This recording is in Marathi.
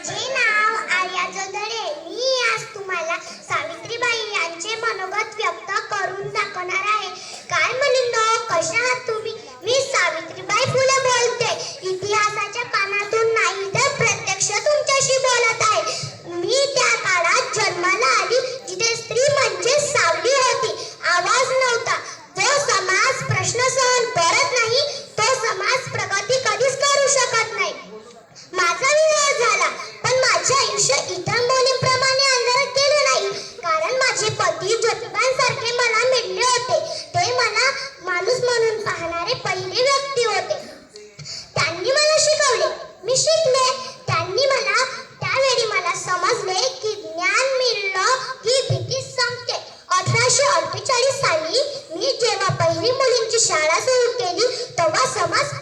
माझे नाव आर्या जोदडे. मी आज तुम्हाला सावित्रीबाई यांचे मनोगत व्यक्त करून दाखवणार आहे. काय मुलींनो, कशा आहात तुम्ही? मी सावित्रीबाई फुले बोलते. इतिहासाच्या पानातून नाही तर प्रत्यक्ष तुमच्याशी बोलत आहे. मी त्या काळात जन्माला आली जिथे स्त्री म्हणजे सावली होती, आवाज नव्हता. जो समाज प्रश्न सहन करत नाही तो समाज प्रगती कधीच करू शकत नाही. माझा विवाह झाला, पण माझे आयुष्य इतर मुलींप्रमाणे अंधारात गेले नाही. कारण माझे पती ज्योतिबांसारखे मला मिळले होते. ते मला माणूस म्हणून पाहणारे पहिले व्यक्ती होते. त्यांनी मला शिकवले, मी शिकले. त्यावेळी मला समजले की ज्ञान मिळलं की भीती संपते. 1848 साली मी जेव्हा पहिली मुलींची शाळा सुरू केली तेव्हा समाज